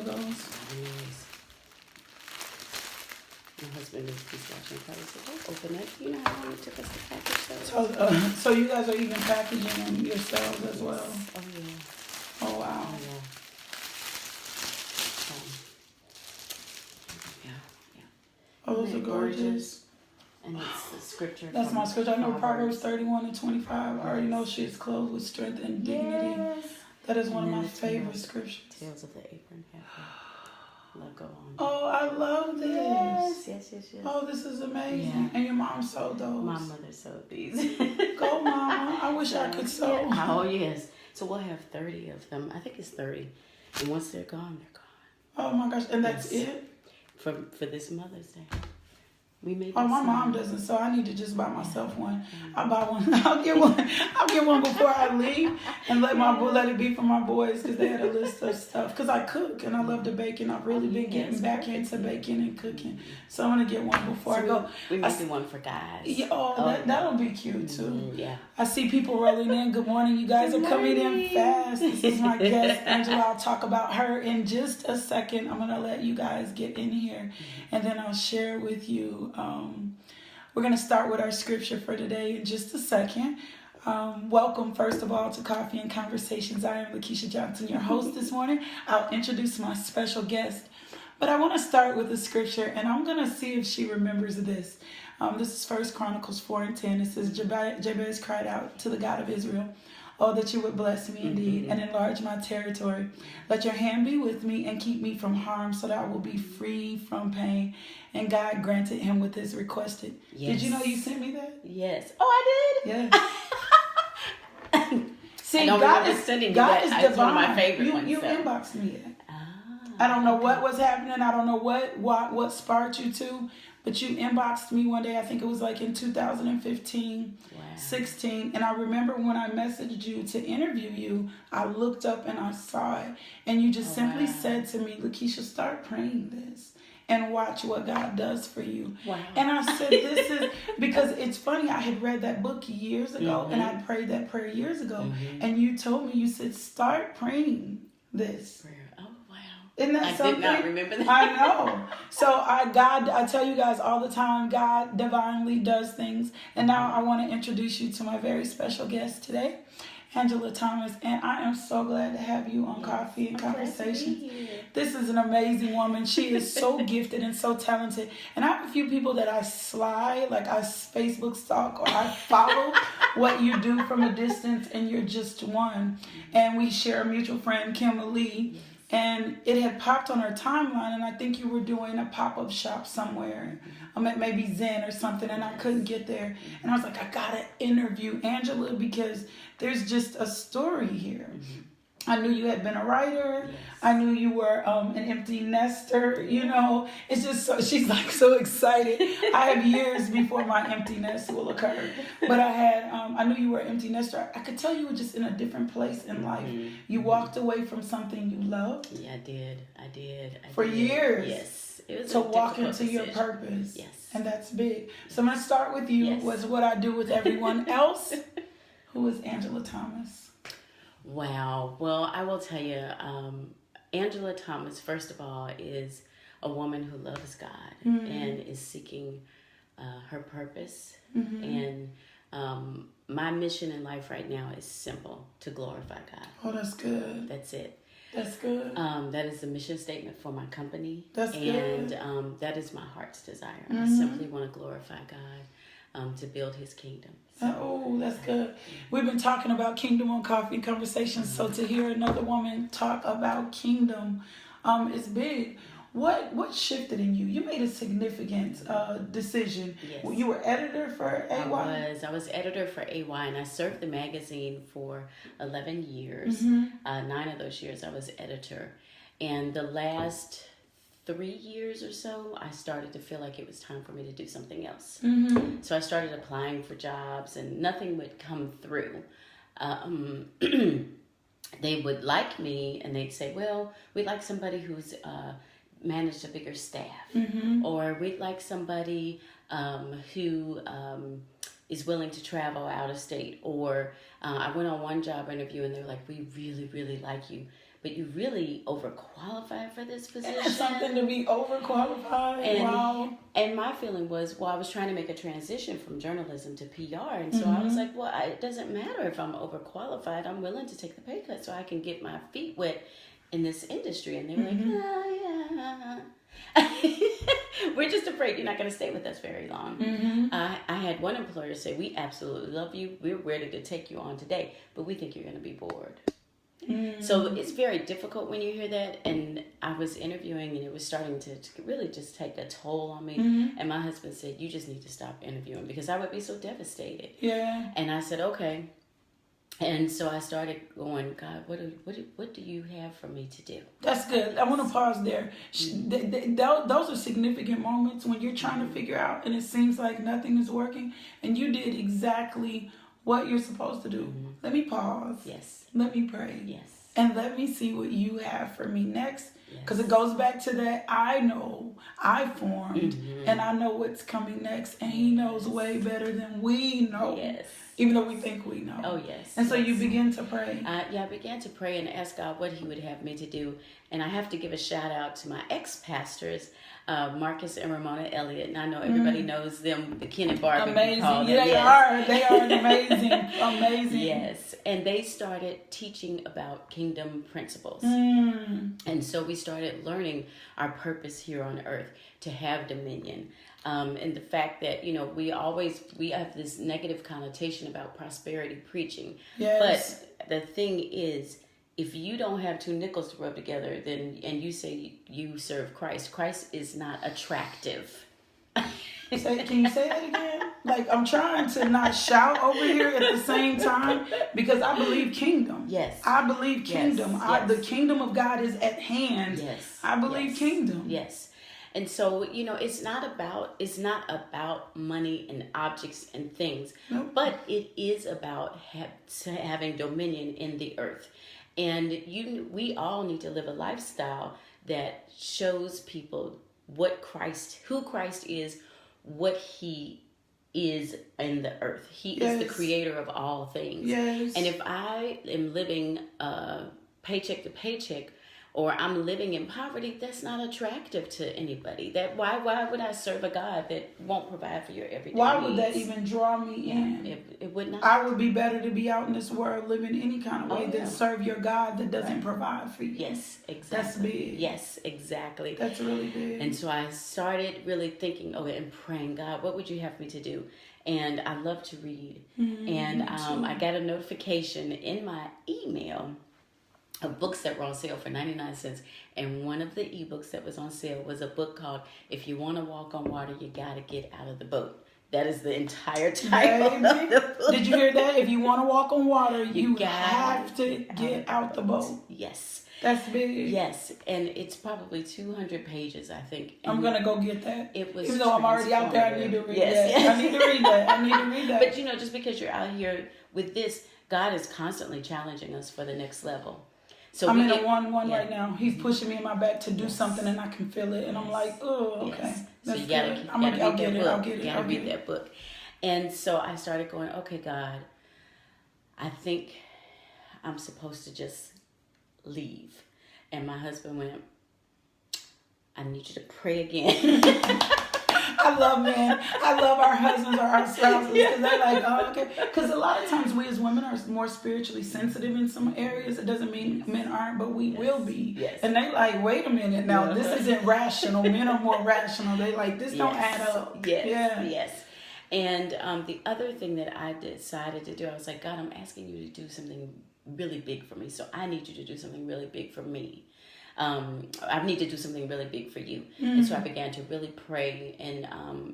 goes. Yes. My husband he's watching probably said, "Oh, open it." You know how long it took us to package those? So you guys are even packaging them yourselves as well? Oh, yeah. Oh, wow. Oh, yeah. Yeah. Oh, those are gorgeous. And it's the scripture. That's my scripture. I know Proverbs 31:25. I already know she is clothed with strength and dignity. Yes. That is one of my favorite scriptures. Tails of the apron have let go on. Oh, I love this. Yes. Oh, this is amazing. Yeah. And your mom sewed those. My mother sewed these. Go, Mama. I wish I could sew. Yeah. Oh, yes. So we'll have 30 of them. I think it's 30. And once they're gone, they're gone. Oh, my gosh. And that's it? For this Mother's Day. We made my mom doesn't, so I need to just buy myself one. I'll buy one. I'll get one before I leave and let it be for my boys because they had a list of stuff. Because I cook and I love to bake and I've really been getting back into baking and cooking. So I'm gonna get one before I go. We might do one for guys. Yeah, that'll be cute too. Yeah. I see people rolling in. Good morning, you guys are coming in fast. This is my guest, Angela. I'll talk about her in just a second. I'm gonna let you guys get in here, and then I'll share with you. We're going to start with our scripture for today in just a second. Welcome, first of all, to Coffee and Conversations. I am LaKisha Johnson, your host this morning. I'll introduce my special guest. But I want to start with a scripture, and I'm going to see if she remembers this. This is 1 Chronicles 4:10. It says, Jabez cried out to the God of Israel, "Oh, that you would bless me indeed and enlarge my territory. Let your hand be with me and keep me from harm so that I will be free from pain." And God granted him with his requested. Yes. Did you know you sent me that? Yes. Oh, I did? Yeah. See, God is sending God is divine. It's one of my favorite ones. You inboxed me that. I don't know what was happening. I don't know what sparked you to. But you inboxed me one day, I think it was like in 2015, 16. And I remember when I messaged you to interview you, I looked up and I saw it. And you just simply said to me, "LaKisha, start praying this and watch what God does for you." Wow. And I said, this is, because it's funny, I had read that book years ago and I prayed that prayer years ago. And you told me, you said, start praying this. Isn't that something? I did not remember that. I know. So I tell you guys all the time, God divinely does things. And now I want to introduce you to my very special guest today, Angela Thomas. And I am so glad to have you on Coffee and Conversations. This is an amazing woman. She is so gifted and so talented. And I have a few people that I Facebook stalk, or I follow what you do from a distance, and you're just one. And we share a mutual friend, Kimberly. And it had popped on her timeline, and I think you were doing a pop-up shop somewhere. At maybe Zen or something, and I couldn't get there. And I was like, I gotta interview Angela because there's just a story here. I knew you had been a writer. Yes. I knew you were an empty nester. You know, it's just so, she's like so excited. I have years before my empty nest will occur, but I knew you were an empty nester. I could tell you were just in a different place in life. You walked away from something you loved. Yeah, I did. For years. Yes. It was to walk into your purpose. Yes. And that's big. So I'm going to start with you. Yes. Was what I do with everyone else. Who is Angela Thomas? Wow. Well, I will tell you, Angela Thomas, first of all, is a woman who loves God and is seeking her purpose. And my mission in life right now is simple: to glorify God. Oh, that's good. That's it. That's good. That is the mission statement for my company. That's good. And that is my heart's desire. I simply want to glorify God, to build His kingdom. Oh, that's good. We've been talking about kingdom on Coffee Conversations, so to hear another woman talk about kingdom is big. What shifted in you? You made a significant decision. Yes. You were editor for AY? I was editor for AY, and I served the magazine for 11 years. 9 of those years I was editor. And the last 3 years or so, I started to feel like it was time for me to do something else. So I started applying for jobs, and nothing would come through. They would like me, and they'd say, "Well, we'd like somebody who's managed a bigger staff," or we'd like somebody who is willing to travel out of state. Or I went on one job interview, and they were like, "We really, really like you, but you really overqualified for this position. And something to be overqualified. And, wow. And my feeling was, well, I was trying to make a transition from journalism to PR. And so I was like, well, it doesn't matter if I'm overqualified. I'm willing to take the pay cut so I can get my feet wet in this industry. And they were like, yeah. We're just afraid you're not going to stay with us very long. I had one employer say, we absolutely love you. We're ready to take you on today, but we think you're going to be bored. So it's very difficult when you hear that. And I was interviewing and it was starting to really just take a toll on me. And my husband said, you just need to stop interviewing because I would be so devastated. Yeah. And I said, okay. And so I started going, God, what do you have for me to do? That's good. I want to pause there. Those are significant moments when you're trying to figure out and it seems like nothing is working and you did exactly what you're supposed to do. Let me pause. Yes. Let me pray. Yes. And let me see what you have for me next. Because it goes back to that I know I formed and I know what's coming next. And he knows way better than we know. Yes. Even though we think we know. Oh, yes. And so you begin to pray. I began to pray and ask God what he would have me to do. And I have to give a shout out to my ex-pastors, Marcus and Ramona Elliott. And I know everybody knows them, the Ken and Barbie. Amazing. Yeah, they are amazing. Amazing. Yes. And they started teaching about kingdom principles. And so we started learning our purpose here on earth to have dominion. And the fact that, we have this negative connotation about prosperity preaching. Yes. But the thing is, if you don't have two nickels to rub together, and you say you serve Christ, Christ is not attractive. Can you say that again? Like, I'm trying to not shout over here at the same time because I believe kingdom. Yes. I believe kingdom. Yes. The kingdom of God is at hand. Yes. I believe kingdom. Yes. And so, it's not about money and objects and things, but it is about having dominion in the earth. And we all need to live a lifestyle that shows people who Christ is, what he is in the earth. He is the creator of all things. Yes. And if I am living paycheck to paycheck, or I'm living in poverty, that's not attractive to anybody. Why would I serve a God that won't provide for your everyday Why needs? would that even draw me in? It would not. I would be better to be out in this world living any kind of way than serve your God that doesn't provide for you. Yes, exactly. That's big. Yes, exactly. That's really big. And so I started really thinking, and praying, God, what would you have me to do? And I love to read. And I got a notification in my email of books that were on sale for 99 cents. And one of the ebooks that was on sale was a book called If You Want to Walk on Water, You Gotta Get Out of the Boat. That is the entire title of the book. Did you hear that? If you want to walk on water, you have to get out the boat. Yes. That's big. Yes. And it's probably 200 pages, I think. And I'm going to go get that. It was Even though I'm already out there, I need to read that. I need to read that. But, just because you're out here with this, God is constantly challenging us for the next level. So I'm in a 1-1 right now. He's pushing me in my back to do something, and I can feel it. And I'm like, oh, okay. Yes. So That's you gotta good. I'll get it. I'll Gotta read that book. And so I started going, okay, God, I think I'm supposed to just leave. And my husband went, I need you to pray again. I love our husbands or our spouses because they're like, oh, okay. Because a lot of times we as women are more spiritually sensitive in some areas. It doesn't mean men aren't, but we will be. Yes. And they like, wait a minute now, this isn't rational. Men are more rational. They like, this don't add up. Yes. And the other thing that I decided to do, I was like, God, I'm asking you to do something really big for me. So I need you to do something really big for me. I need to do something really big for you. And so I began to really pray and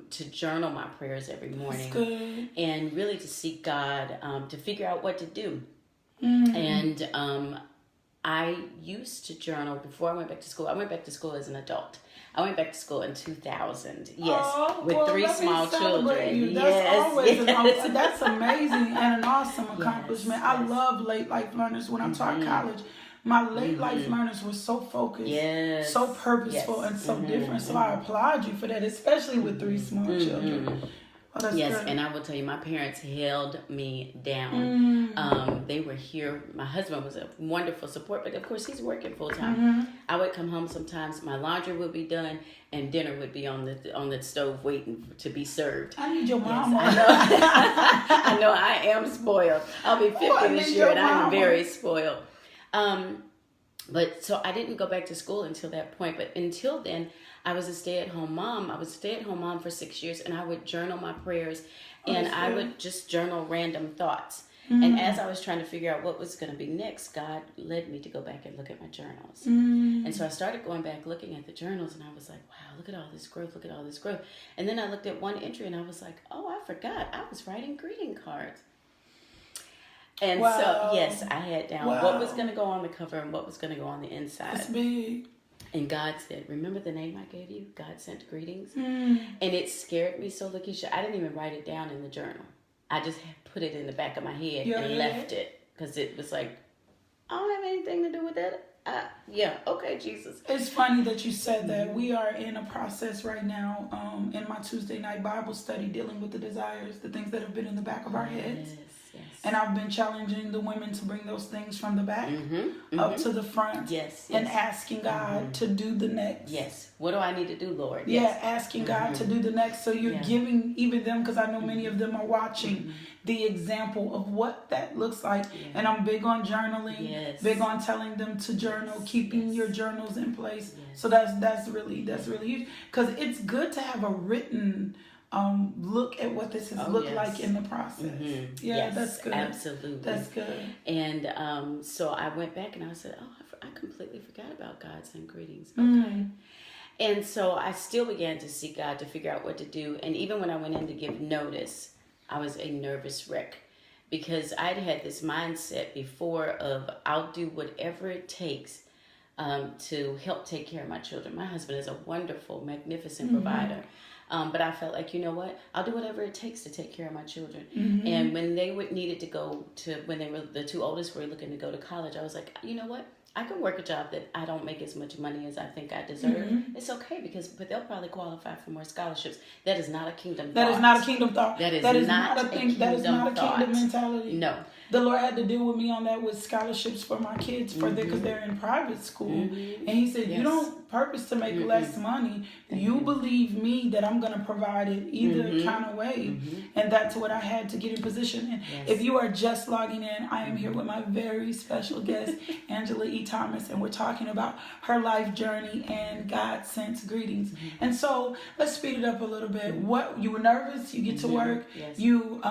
to journal my prayers every morning. That's good. And really to seek God to figure out what to do. And I used to journal before I went back to school. I went back to school as an adult. I went back to school in 2000. Yes, with 3 small children. You. That's amazing and an awesome accomplishment. I love late life learners. When I taught college, my late life learners were so focused, so purposeful, and so different. So I applaud you for that, especially with 3 small children. Oh, that's yes, good. and I will tell you, my parents held me down. They were here. My husband was a wonderful support, but of course he's working full time. I would come home sometimes. My laundry would be done, and dinner would be on the stove waiting to be served. I need your mama. Yes, I know. I am spoiled. I'll be 50 this year, and I'm very spoiled. But so I didn't go back to school until that point. But until then, I was a stay-at-home mom. I was a stay-at-home mom for 6 years, and I would journal my prayers, and I would just journal random thoughts. And as I was trying to figure out what was going to be next, God led me to go back and look at my journals. And so I started going back, looking at the journals, and I was like, wow, look at all this growth, look at all this growth. And then I looked at one entry, and I was like, oh, I forgot. I was writing greeting cards. And so, yes, I had down what was going to go on the cover and what was going to go on the inside. That's big. And God said, remember the name I gave you? Godsent Greetings? And it scared me so, LaKisha, I didn't even write it down in the journal. I just put it in the back of my head and left it. Because it was like, I don't have anything to do with that. Yeah, okay, Jesus. It's funny that you said that. We are in a process right now in my Tuesday night Bible study dealing with the desires, the things that have been in the back of our heads. Yes. And I've been challenging the women to bring those things from the back up to the front. Yes. And asking God to do the next. Yes. What do I need to do, Lord? Yeah, asking God to do the next. So you're giving even them, because I know many of them are watching, the example of what that looks like. And I'm big on journaling, big on telling them to journal, keeping your journals in place. So that's really huge, because it's good to have a written look at what this has looked like in the process. That's good. Absolutely. That's good. And so I went back and I said, oh, I completely forgot about Godsent Greetings. Okay. And so I still began to seek God to figure out what to do. And even when I went in to give notice, I was a nervous wreck, because I'd had this mindset before of I'll do whatever it takes to help take care of my children. My husband is a wonderful, magnificent provider. But I felt like, you know what? I'll do whatever it takes to take care of my children. And when they needed to go to, when they were, the two oldest were looking to go to college, I was like, you know what? I can work a job that I don't make as much money as I think I deserve. It's okay, but they'll probably qualify for more scholarships. That is not a kingdom thought. That is not a kingdom thought. That is not a kingdom That is not a kingdom mentality. No. The Lord had to deal with me on that with scholarships for my kids because they're in private school. And he said, you don't purpose to make less money. You believe me that I'm going to provide it either kind of way. And that's what I had to get in position. And if you are just logging in, I am here with my very special guest, Angela E. Thomas, and we're talking about her life journey and Godsent Greetings. And so let's speed it up a little bit. What, you were nervous? You get to work. You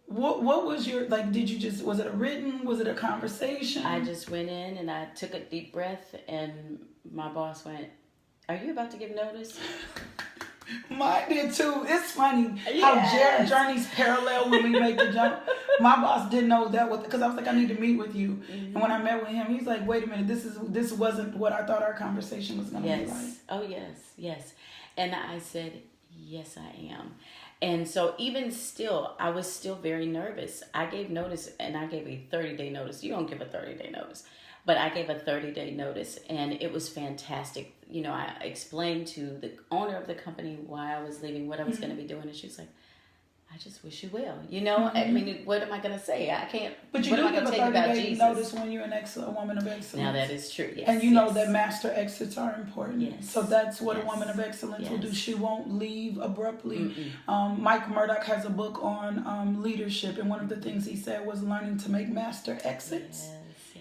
what was your, like, did you just, was it a written, was it a conversation? I just went in and I took a deep breath, and my boss went, are you about to give notice? Mine did too. It's funny how journeys parallel when we make the jump. My boss didn't know that, because I was like, I need to meet with you. And when I met with him, he's like, wait a minute, this wasn't what I thought our conversation was going to be like. Oh, yes. And I said, yes, I am. And so even still, I was still very nervous. I gave notice, and I gave a 30-day notice. You don't give a 30-day notice. But I gave a 30-day notice, and it was fantastic. You know, I explained to the owner of the company why I was leaving, what I was going to be doing, and she was like, I just wish you well. You know, I mean, what am I going to say? I can't. But you do give a 30-day notice when you're a woman of excellence. Now that is true. Yes. And you know that master exits are important. Yes. So that's what a woman of excellence will do. She won't leave abruptly. Mike Murdoch has a book on leadership, and one of the things he said was learning to make master exits.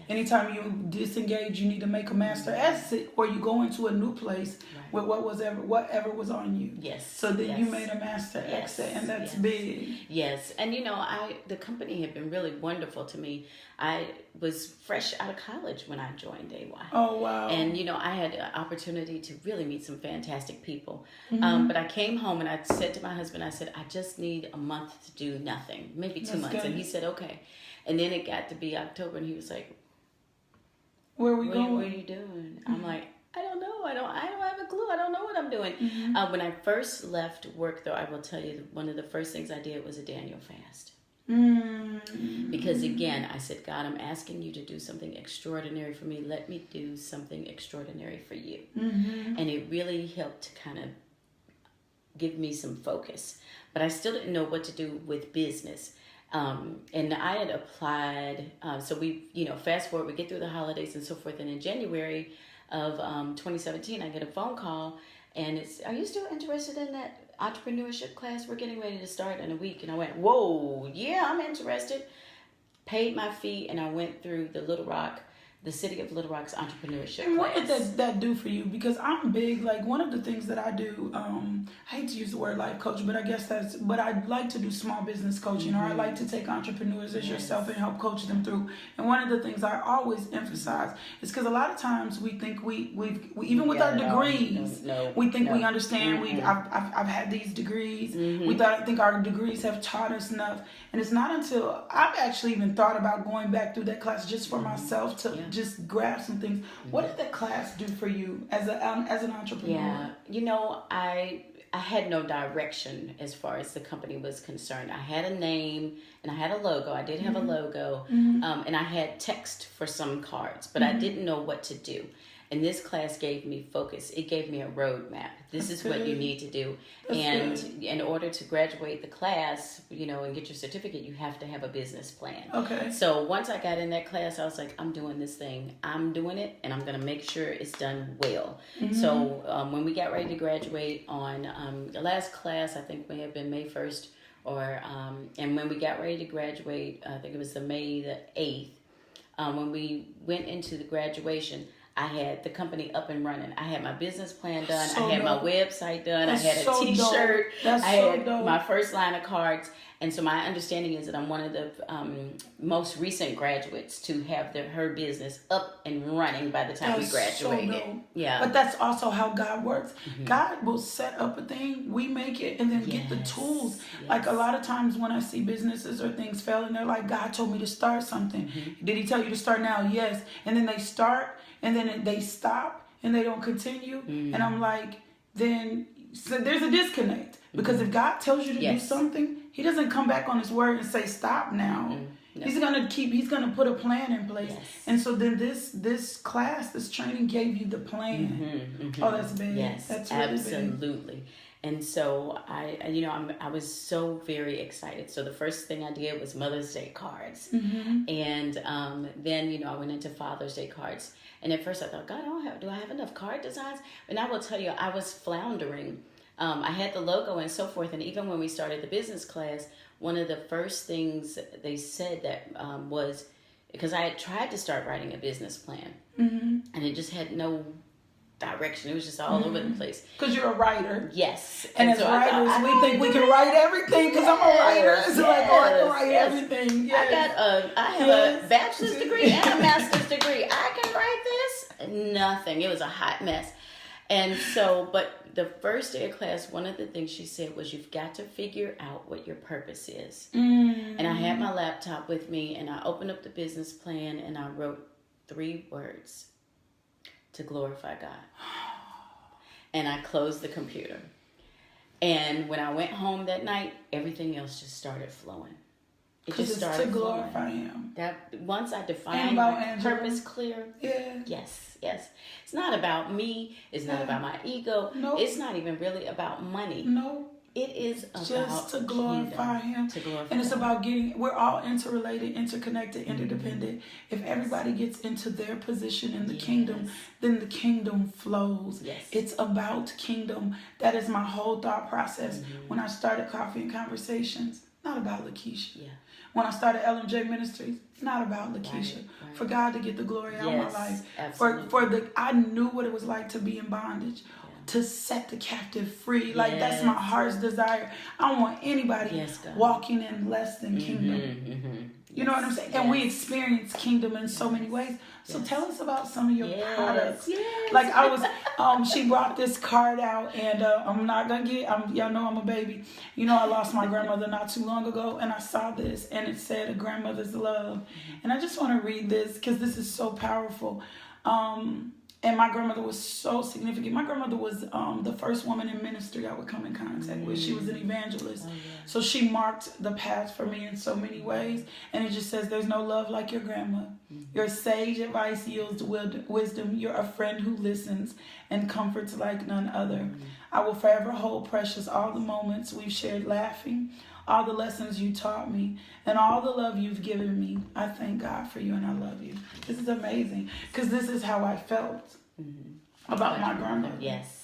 Anytime you disengage, you need to make a master exit, or you go into a new place with whatever was on you. Yes. So then you made a master exit, and that's big. Yes. And you know, the company had been really wonderful to me. I was fresh out of college when I joined AY. Oh, wow. And, you know, I had an opportunity to really meet some fantastic people. But I came home and I said to my husband, I said, I just need a month to do nothing, maybe 2 months. Good. And he said, okay. And then it got to be October, and he was like, where are we going? What are you doing? I'm like, I don't know. I don't have a clue. I don't know what I'm doing. When I first left work, though, I will tell you, one of the first things I did was a Daniel fast. Because again, I said, God, I'm asking you to do something extraordinary for me. Let me do something extraordinary for you. And it really helped to kind of give me some focus. But I still didn't know what to do with business. And I had applied, so we, fast forward, we get through the holidays and so forth. And in January of 2017, I get a phone call and it's, are you still interested in that entrepreneurship class? We're getting ready to start in a week. And I went, whoa, yeah, I'm interested. Paid my fee and I went through the City of Little Rock's entrepreneurship And what class. did that do for you? Because I'm big, like one of the things that I do, I hate to use the word life coach, but I guess but I like to do small business coaching, or I like to take entrepreneurs as yourself and help coach them through. And one of the things I always emphasize is because a lot of times we think we even with our degrees, we think we understand. I've had these degrees. We think our degrees have taught us enough. And it's not until I've actually even thought about going back through that class just for myself to just grab some things. What did that class do for you as an entrepreneur? Yeah, I had no direction as far as the company was concerned. I had a name and I had a logo. I did have a logo, and I had text for some cards, but I didn't know what to do. And this class gave me focus. It gave me a roadmap. This is what you need to do. And in order to graduate the class, and get your certificate, you have to have a business plan. Okay. So once I got in that class, I was like, I'm doing this thing. I'm doing it, and I'm going to make sure it's done well. So when we got ready to graduate on the last class, I think may have been May 1st, and when we got ready to graduate, I think it was the May the 8th, when we went into the graduation, I had the company up and running. I had my business plan done. I had my website done. I had a T-shirt. I had my first line of cards. And so my understanding is that I'm one of the most recent graduates to have her business up and running by the time we graduated. Yeah. But that's also how God works. God will set up a thing, we make it, and then get the tools. Like a lot of times when I see businesses or things fail, and they're like, God told me to start something. Did he tell you to start now? Yes. And then they start, and then they stop, and they don't continue. And I'm like, so there's a disconnect. Because if God tells you to do something, he doesn't come back on his word and say, stop now. No. He's going to put a plan in place. And so then this class, this training gave you the plan. Oh, that's big. Yes, that's really absolutely. Big. And so I was so very excited. So the first thing I did was Mother's Day cards. And then, I went into Father's Day cards. And at first I thought, God, do I have enough card designs? And I will tell you, I was floundering. I had the logo and so forth. And even when we started the business class, one of the first things they said that was, because I had tried to start writing a business plan. And it just had no direction. It was just all over the place. Because you're a writer. Yes. And as so writers, we think we can write everything because I'm a writer. It's like, I can write everything. I have a bachelor's degree and a master's degree. I can write this. Nothing. It was a hot mess. And so, but the first day of class, one of the things she said was, you've got to figure out what your purpose is. And I had my laptop with me, and I opened up the business plan, and I wrote 3 words: to glorify God. And I closed the computer. And when I went home that night, everything else just started flowing. It just started to glorify him. That once I defined my purpose clear. Yeah. Yes. It's not about me. It's not about my ego. Nope. It's not even really about money. No. It is about just to glorify him. And it's about we're all interrelated, interconnected, interdependent. If everybody gets into their position in the kingdom, then the kingdom flows. It's about kingdom. That is my whole thought process. When I started Coffee and Conversations, not about LaKisha. When I started LMJ Ministries, not about LaKisha. Right. For God to get the glory out of my life. Absolutely. I knew what it was like to be in bondage. To set the captive free. Like, that's my heart's desire. I don't want anybody walking in less than kingdom. You know what I'm saying? And we experience kingdom in so many ways. So tell us about some of your products. Like I was, she brought this card out, and I'm not going to y'all know I'm a baby. I lost my grandmother not too long ago, and I saw this, and it said, a grandmother's love. And I just want to read this because this is so powerful. And my grandmother was so significant. My grandmother was the first woman in ministry I would come in contact with. She was an evangelist. So she marked the path for me in so many ways. And it just says, there's no love like your grandma. Your sage advice yields wisdom. You're a friend who listens and comforts like none other. I will forever hold precious all the moments we've shared laughing, all the lessons you taught me, and all the love you've given me. I thank God for you and I love you. This is amazing because this is how I felt about my grandmother. Yes.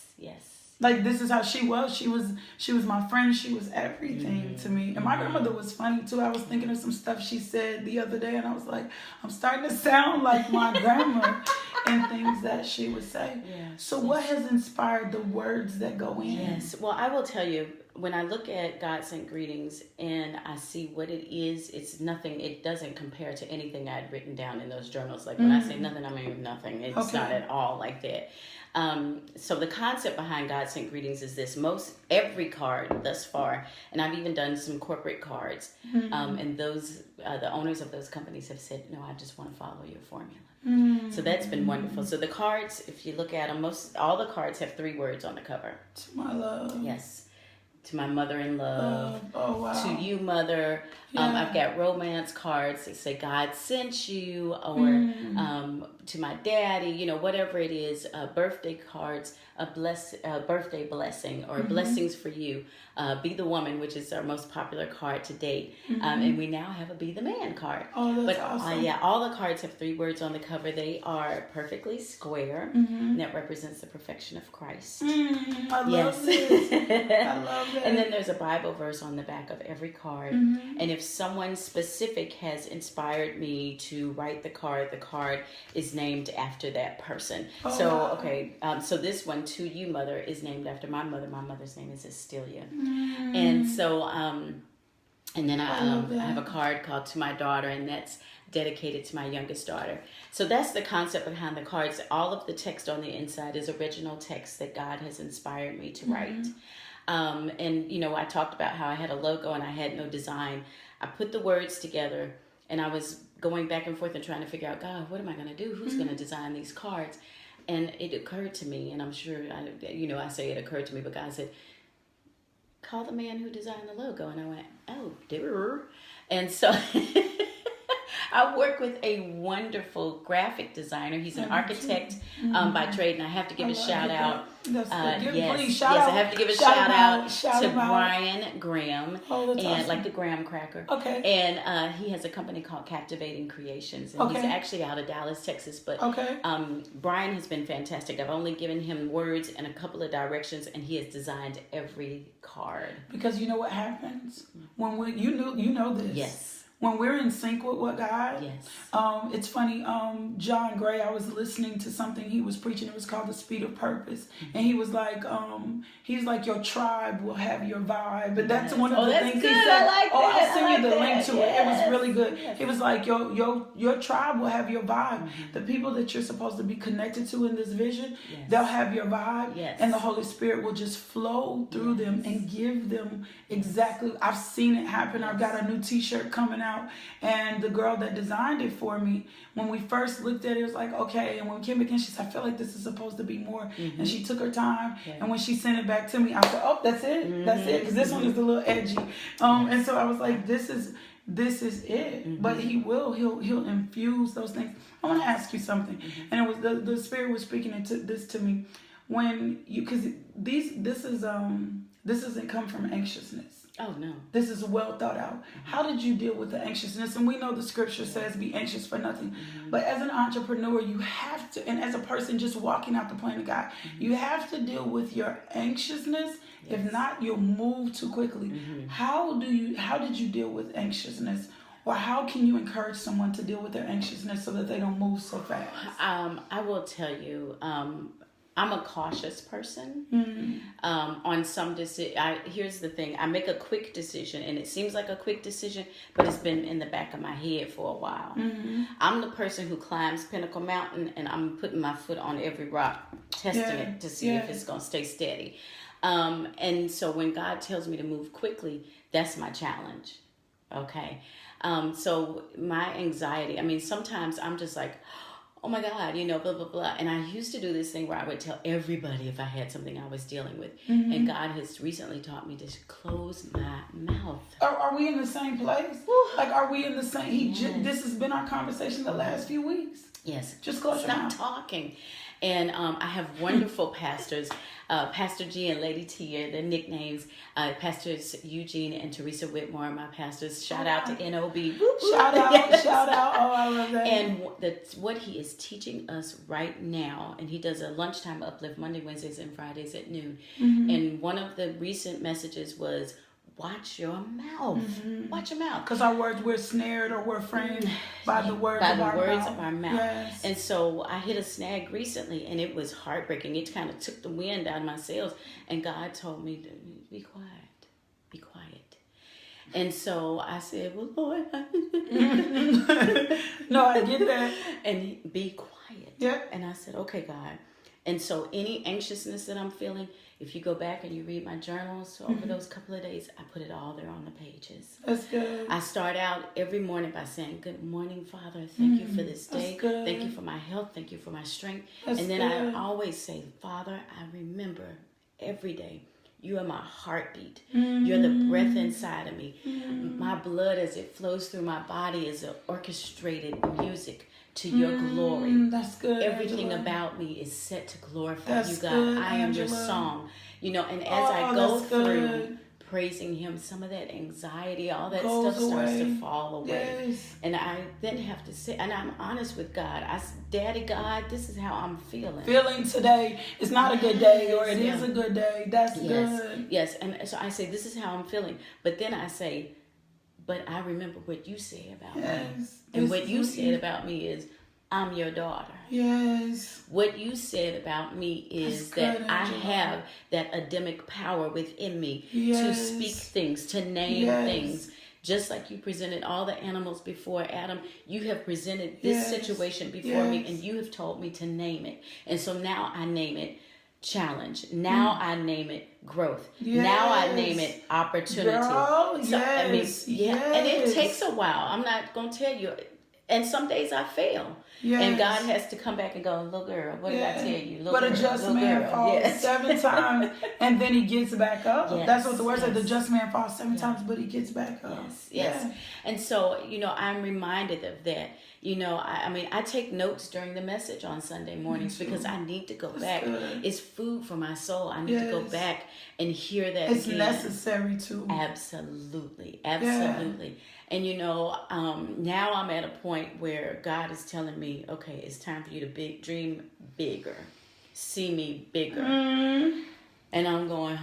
Like, this is how she was. She was my friend. She was everything to me. And my grandmother was funny too. I was thinking of some stuff she said the other day and I was like, I'm starting to sound like my grandma and things that she would say. So what has inspired the words that go in? Yes. Well, I will tell you, when I look at Godsent Greetings and I see what it is, it's nothing. It doesn't compare to anything I had written down in those journals. Like when I say nothing, I mean nothing. It's not at all like that. So the concept behind Godsent Greetings is this: every card thus far, and I've even done some corporate cards, and those the owners of those companies have said, no, I just want to follow your formula. So that's been wonderful. So the cards, if you look at them, all the cards have 3 words on the cover. To my love. Yes. To my mother in love. Oh, wow. To you, mother. I've got romance cards that say God sent you, or to my daddy, whatever it is, birthday cards, a birthday blessing, or blessings for you. Be the woman, which is our most popular card to date. And we now have a be the man card. Oh, that's awesome. All the cards have 3 words on the cover. They are perfectly square, and that represents the perfection of Christ. I love this. I love it. And then there's a Bible verse on the back of every card. And if someone specific has inspired me to write the card is named after that person. So this one, To You, Mother, is named after my mother. My mother's name is Estelia. And so, and then I have a card called To My Daughter, and that's dedicated to my youngest daughter. So that's the concept behind the cards. All of the text on the inside is original text that God has inspired me to write. And, I talked about how I had a logo and I had no design. I put the words together and I was going back and forth and trying to figure out, God, what am I going to do? Who's going to design these cards? And it occurred to me, and I'm sure, I say it occurred to me, but God said, call the man who designed the logo. And I went, oh, dear. And so I work with a wonderful graphic designer. He's an architect by trade, and I have to give a shout out. Yes, I have to give a shout out to Brian Graham, and awesome. Like the graham cracker. Okay. And he has a company called Captivating Creations, and he's actually out of Dallas, Texas. But Brian has been fantastic. I've only given him words and a couple of directions, and he has designed every card. Because you know what happens when you know this. Yes. When we're in sync with what God, yes. It's funny, John Gray, I was listening to something he was preaching. It was called The Speed of Purpose. And he was like, your tribe will have your vibe. But that's one of the things good. he said. I like that. I'll send you the link to it. It was really good. Yes. It was like, your tribe will have your vibe. The people that you're supposed to be connected to in this vision, they'll have your vibe. Yes. And the Holy Spirit will just flow through them and give them exactly. I've seen it happen. I've got a new t-shirt coming out. And the girl that designed it for me, when we first looked at it, it was like, okay. And when we came back in, she said, I feel like this is supposed to be more. And she took her time. And when she sent it back to me, I said, oh, that's it. That's it. Because this one is a little edgy. And so I was like, this is it. But he'll infuse those things. I want to ask you something. And it was the Spirit was speaking this to me. When you, because this doesn't come from anxiousness. Oh, no. This is well thought out. How did you deal with the anxiousness? And we know the scripture says be anxious for nothing. But as an entrepreneur, you have to, and as a person just walking out the plan of God, you have to deal with your anxiousness. If not, you'll move too quickly. How did you deal with anxiousness? Or how can you encourage someone to deal with their anxiousness so that they don't move so fast? I will tell you, I'm a cautious person. On some here's the thing. I make a quick decision, and it seems like a quick decision, but it's been in the back of my head for a while. I'm the person who climbs Pinnacle Mountain, and I'm putting my foot on every rock, testing it to see if it's going to stay steady. And so when God tells me to move quickly, that's my challenge. Okay. So my anxiety, sometimes I'm just like, oh my God, you know, blah, blah, blah. And I used to do this thing where I would tell everybody if I had something I was dealing with. Mm-hmm. And God has recently taught me to close my mouth. Are we in the same place? Woo. Like, are we in the same? This has been our conversation the last few weeks. Yes. Just close your mouth. Stop talking. And I have wonderful pastors, Pastor G and Lady Tia, their nicknames, Pastors Eugene and Teresa Whitmore, my pastors. Shout out to NOB. Shout out, yes. Shout out. Oh, I love that. And what he is teaching us right now, and he does a lunchtime uplift Monday, Wednesdays, and Fridays at noon. Mm-hmm. And one of the recent messages was, watch your mouth. Mm-hmm. Watch your mouth. Because our words, we're snared or we're framed by the words of our mouth. Yes. And so I hit a snag recently, and it was heartbreaking. It kind of took the wind out of my sails. And God told me to be quiet. Be quiet. And so I said, well, Lord. No, I get that. And be quiet. Yeah. And I said, okay, God. And so any anxiousness that I'm feeling, if you go back and you read my journals over those couple of days, I put it all there on the pages. That's good. I start out every morning by saying, good morning, Father. Thank you for this day. That's good. Thank you for my health. Thank you for my strength. That's and then good. I always say, Father, I remember every day, you are my heartbeat. You're the breath inside of me. My blood, as it flows through my body, is an orchestrated music to your glory. That's good. Everything Angela. about me is set to glorify that's you, God. Good, I am Angela. your song. You know, and as I go through good. praising him, some of that anxiety, all that Goes stuff starts away. to fall away. Yes. And I then have to say, and I'm honest with God. I said, Daddy God, this is how I'm feeling. Feeling today is not a good day, or it is a good day. That's good. Yes. And so I say, this is how I'm feeling. But then I say, but I remember what you said about me. And what you said about me is, I'm your daughter. Yes. What you said about me is that I have that Adamic power within me to speak things, to name things. Just like you presented all the animals before Adam, you have presented this situation before me, and you have told me to name it. And so now I name it challenge. Now I name it growth. Now I name it opportunity. Girl, so, I mean, and it takes a while. I'm not going to tell you. And some days I fail. And God has to come back and go, little girl, what did I tell you? Little but girl, a just man falls 7 times and then he gets back up. That's what the word said. The just man falls 7 times, but he gets back up. Yes. And so, you know, I'm reminded of that. You know, I mean, I take notes during the message on Sunday mornings because I need to go back. Good. It's food for my soul. I need to go back and hear that it's again. necessary too. Absolutely. Absolutely. Yeah. And, you know, now I'm at a point where God is telling me, okay, it's time for you to dream bigger. See me bigger. And I'm going,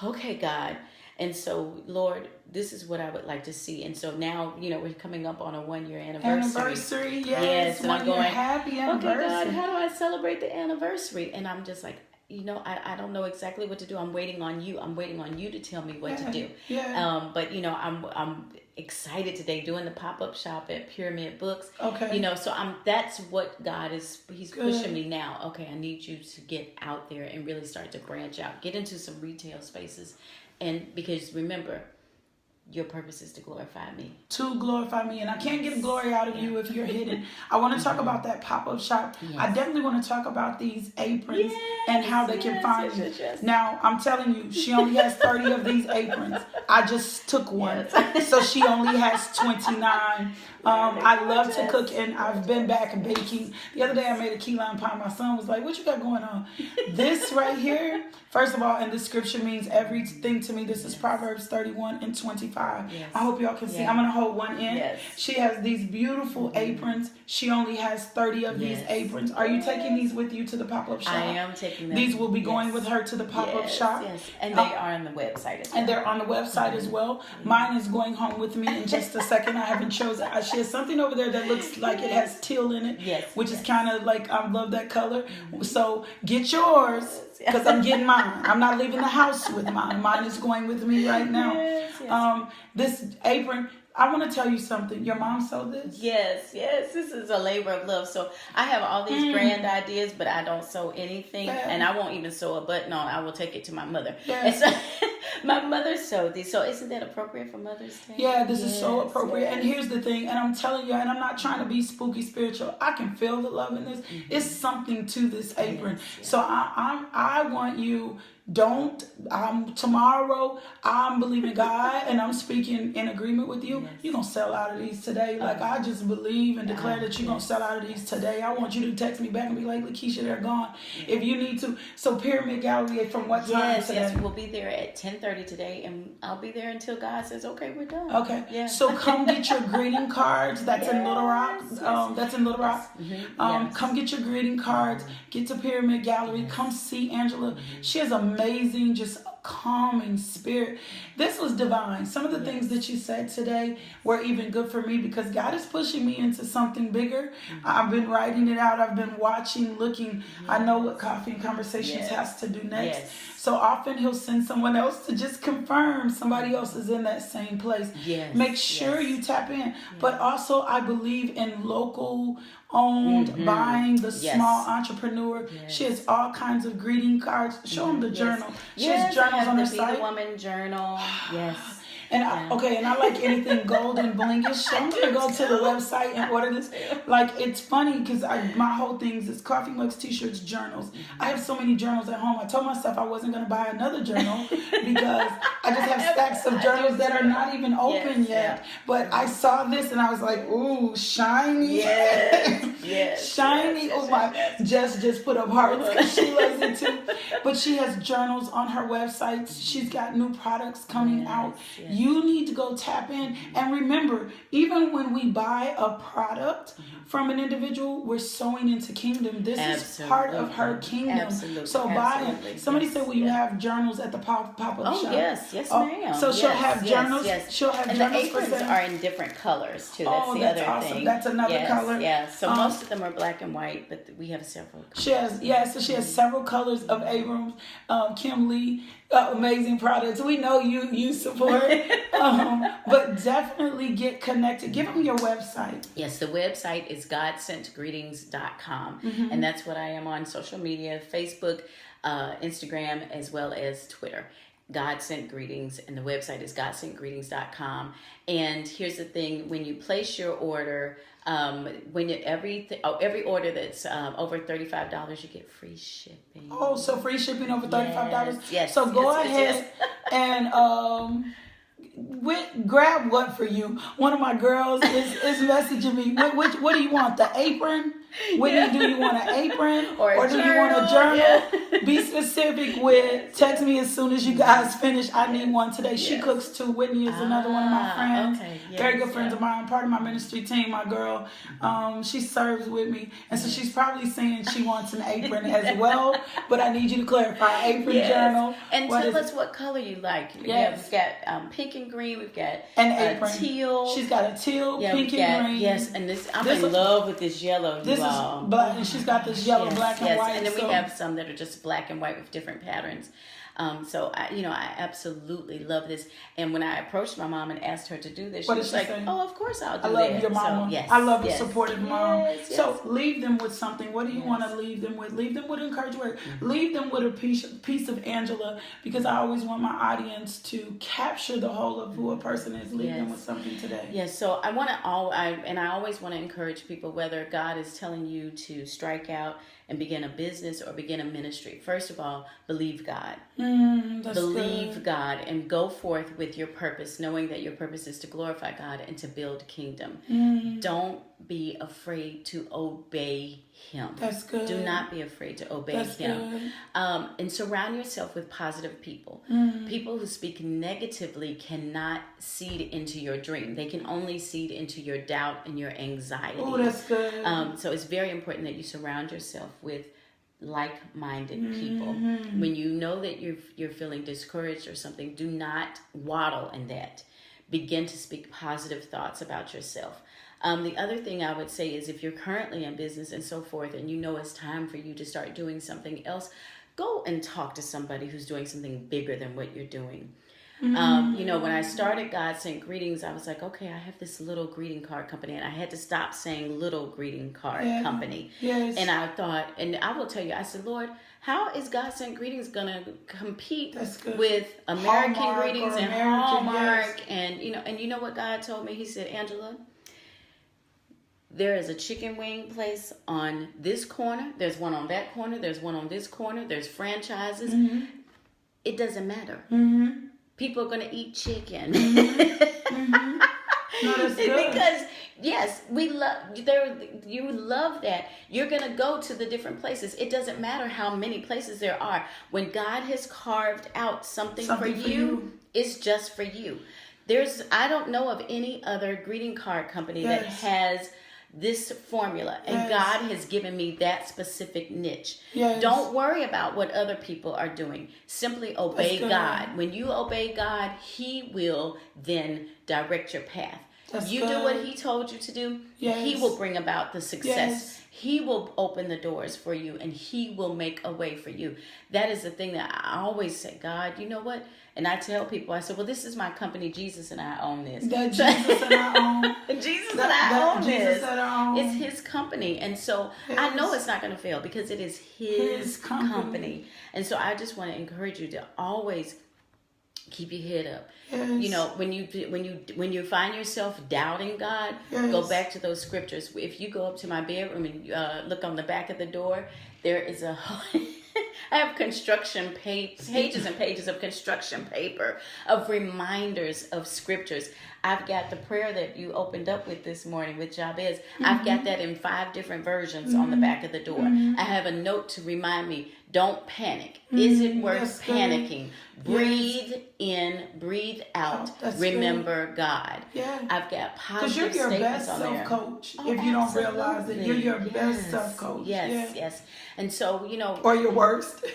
okay, God. And so, Lord, this is what I would like to see. And so now, you know, we're coming up on a 1-year anniversary. Yes. And I'm going, happy anniversary. Okay, God, how do I celebrate the anniversary? And I'm just like, you know, I don't know exactly what to do. I'm waiting on you. I'm waiting on you to tell me what to do. But, you know, I'm excited today doing the pop-up shop at Pyramid Books. Okay. You know, so that's what God he's pushing me now. Okay, I need you to get out there and really start to branch out. Get into some retail spaces. And because remember, your purpose is to glorify me. To glorify me. And I can't get glory out of you if you're hidden. I want to talk about that pop-up shop. I definitely want to talk about these aprons and how they can find you. Now, I'm telling you, she only has 30 of these aprons. I just took one. So she only has 29. I love to cook, and I've been back baking. The other day I made a key lime pie. My son was like, what you got going on? This right here, first of all, and the scripture means everything to me. This is Proverbs 31:25. I hope y'all can see. I'm going to hold one in. She has these beautiful aprons. She only has 30 of these aprons. Are you taking these with you to the pop-up shop? I am taking them. These will be going with her to the pop-up shop. And they are on the website as well. And they're on the website as well. Mine is going home with me in just a second. I haven't chosen. She has something over there that looks like it has teal in it, which is kind of like, I love that color. So get yours, because I'm getting mine. I'm not leaving the house with mine. Mine is going with me right now. This apron, I want to tell you something. Your mom sewed this? Yes. This is a labor of love. So I have all these grand ideas, but I don't sew anything. And I won't even sew a button on. I will take it to my mother. So, My mother sewed these. So isn't that appropriate for Mother's Day? Yeah, this is so appropriate. And here's the thing, and I'm telling you, and I'm not trying to be spooky spiritual. I can feel the love in this. It's something to this apron. So I want you. Tomorrow I'm believing God and I'm speaking in agreement with you. You're going to sell out of these today. Like, I just believe and declare that you're going to sell out of these today. I want you to text me back and be like, LaKisha, they're gone. If you need to. So Pyramid Gallery, from what time today? Yes, we'll be there at 10:30 today, and I'll be there until God says, okay, we're done. Okay. Yeah. So come get your greeting cards. That's in Little Rock. That's in Little Rock. Come get your greeting cards. Get to Pyramid Gallery. Come see Angela. She has amazing, just calming spirit. This was divine. Some of the things that you said today were even good for me because God is pushing me into something bigger. I've been writing it out. I've been watching, looking. I know what Coffee and Conversations has to do next. So often he'll send someone else to just confirm somebody else is in that same place. Make sure you tap in. But also I believe in local owned, buying the small entrepreneur. She has all kinds of greeting cards. Show them the journal. She has journals on her site. Be the Woman journal. And I like anything gold and blingish. So I'm gonna go to the website and order this. Like, it's funny because my whole thing is coffee mugs, t-shirts, journals. I have so many journals at home. I told myself I wasn't gonna buy another journal because I just have stacks of journals that are not even open yet. But I saw this and I was like, ooh, shiny. Shiny. Oh my! Just put up hearts because she loves it too. But she has journals on her website. She's got new products coming out. You need to go tap in. And remember, even when we buy a product from an individual, we're sowing into kingdom. This is part of her kingdom. So buy it. Somebody said, will you have journals at the pop-up shop? Yes, ma'am. So she'll have journals. She'll have journals. And the aprons are in different colors too. That's the other awesome. thing. That's another color. Yeah. So most of them are black and white, but we have several colors. She has several colors of Abrams. Kim Lee, amazing products. We know you support. But definitely get connected. Give them your website. Yes, the website is godsentgreetings.com. And that's what I am on social media, Facebook, Instagram, as well as Twitter. Godsent Greetings, and the website is godsentgreetings.com. And here's the thing: when you place your order, every order that's over $35, you get free shipping. Oh, so free shipping over $35. Yes. So go ahead and grab what for you. One of my girls is messaging me. What do you want? The apron? Whitney, do you want an apron or do you want a journal? Be specific with text me as soon as you guys finish. I need one today. She cooks too. Whitney is another one of my friends. Very good friends of mine, part of my ministry team, my girl. She serves with me. And so she's probably saying she wants an apron as well. But I need you to clarify. Apron, journal. And tell us what color you like. We've got pink and green. We've got an apron. Teal. She's got a teal, pink and green. Yes, and I'm in love with this yellow. This is black, and she's got this yellow, black, and white. And then we have some that are just black and white with different patterns. So I absolutely love this. And when I approached my mom and asked her to do this, she was like, "Oh, of course I'll do that." I love your mom. I love a supportive mom. Yes. So leave them with something. What do you want to leave them with? Leave them with encouragement. Leave them with a piece of Angela, because I always want my audience to capture the whole of who a person is. Leave them with something today. Yes. So I always want to encourage people, whether God is telling you to strike out and begin a business or begin a ministry. First of all, believe God. Believe God and go forth with your purpose, knowing that your purpose is to glorify God and to build kingdom. Don't be afraid to obey Him. That's good. Do not be afraid to obey Him. And surround yourself with positive people. People who speak negatively cannot seed into your dream. They can only seed into your doubt and your anxiety. Oh, that's good. So it's very important that you surround yourself with like-minded people. When you know that you're feeling discouraged or something, do not waddle in that. Begin to speak positive thoughts about yourself. The other thing I would say is, if you're currently in business and so forth, and you know it's time for you to start doing something else, go and talk to somebody who's doing something bigger than what you're doing. You know, when I started Godsent Greetings, I was like, okay, I have this little greeting card company, and I had to stop saying little greeting card company. Yes. And I thought, and I will tell you, I said, Lord, how is Godsent Greetings gonna compete with American Hallmark Greetings and American, Hallmark? And you know what God told me? He said, Angela, there is a chicken wing place on this corner. There's one on that corner. There's one on this corner. There's franchises. It doesn't matter. People are going to eat chicken. No, that's good. Because, yes, you love that. You're going to go to the different places. It doesn't matter how many places there are. When God has carved out something for you, it's just for you. I don't know of any other greeting card company that has this formula, and God has given me that specific niche. Don't worry about what other people are doing. Simply obey God. When you obey God, He will then direct your path. You do what He told you to do, He will bring about the success. He will open the doors for you, and He will make a way for you. That is the thing that I always say, God, you know what? And I tell people, I said, well, this is my company, Jesus and I own this. That Jesus and I own. Jesus and I own this. Own. It's His company. And so I know it's not going to fail because it is His company. And so I just want to encourage you to always keep your head up. You know, when you find yourself doubting God, go back to those scriptures. If you go up to my bedroom and look on the back of the door, there is a... I have construction pages and pages of construction paper of reminders of scriptures. I've got the prayer that you opened up with this morning with Jabez. I've got that in 5 different versions on the back of the door. I have a note to remind me, don't panic. Is it worth panicking? Breathe in, breathe out. Remember God. I've got positive statements on there. Because you're your best self-coach. If you don't realize it, you're your best self-coach. Yes. And so, you know. Or your worst.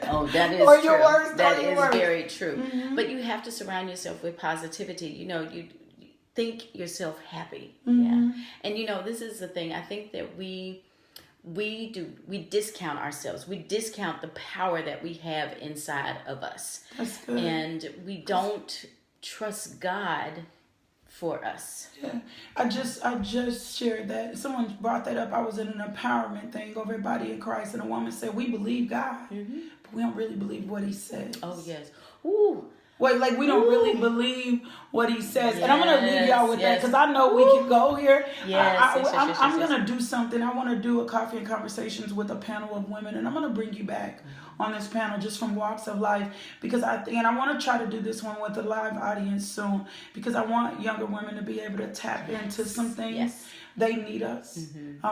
Oh, that is or true. Your worst. That is very true. But you have to surround yourself with positivity. You know, you think yourself happy. And you know, this is the thing. I think that we discount ourselves. We discount the power that we have inside of us. That's good. And we don't trust God for us. I just shared that. Someone brought that up. I was in an empowerment thing over Body in Christ, and a woman said, we believe God, but we don't really believe what He says. Oh, yes. Ooh. Wait, like we don't really believe what He says. And I'm going to leave y'all with that because I know we can go here. I'm going to do something. I want to do a coffee and conversations with a panel of women, and I'm going to bring you back on this panel just from walks of life because I want to try to do this one with a live audience soon because I want younger women to be able to tap into some things. They need us.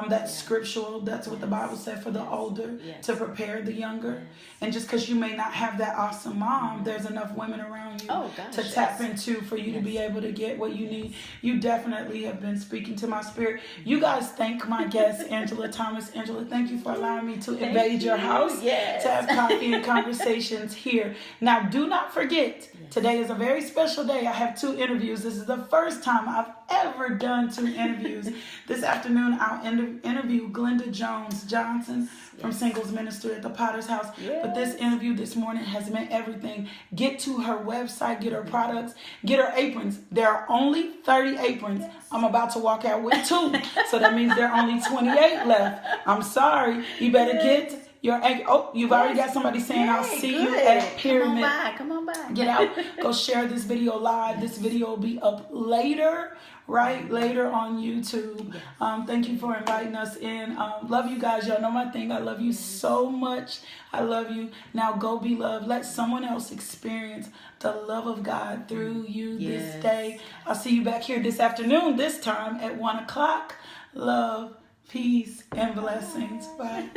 That's scriptural. That's what the Bible said for the older to prepare the younger. And just because you may not have that awesome mom, there's enough women around you to tap into for you to be able to get what you need. You definitely have been speaking to my spirit. You guys thank my guest, Angela Thomas. Angela, thank you for allowing me to invade your house to have coffee and conversations here. Now, do not forget, today is a very special day. I have 2 interviews. This is the first time I've ever done 2 interviews. This afternoon, I'll interview Glenda Johnson from Singles Ministry at the Potter's House. But this interview this morning has meant everything. Get to her website, get her products, get her aprons. There are only 30 aprons. I'm about to walk out with 2. So that means there are only 28 left. I'm sorry. You better get your anchor. Oh, you've already got somebody saying, I'll see you at Pyramid. Come on by. Get out. Go share this video live. This video will be up later on YouTube. Thank you for inviting us in. Love you guys. Y'all know my thing. I love you so much. I love you. Now go be loved. Let someone else experience the love of God through you this day. I'll see you back here this afternoon, this time at 1 o'clock. Love, peace, and blessings. Bye.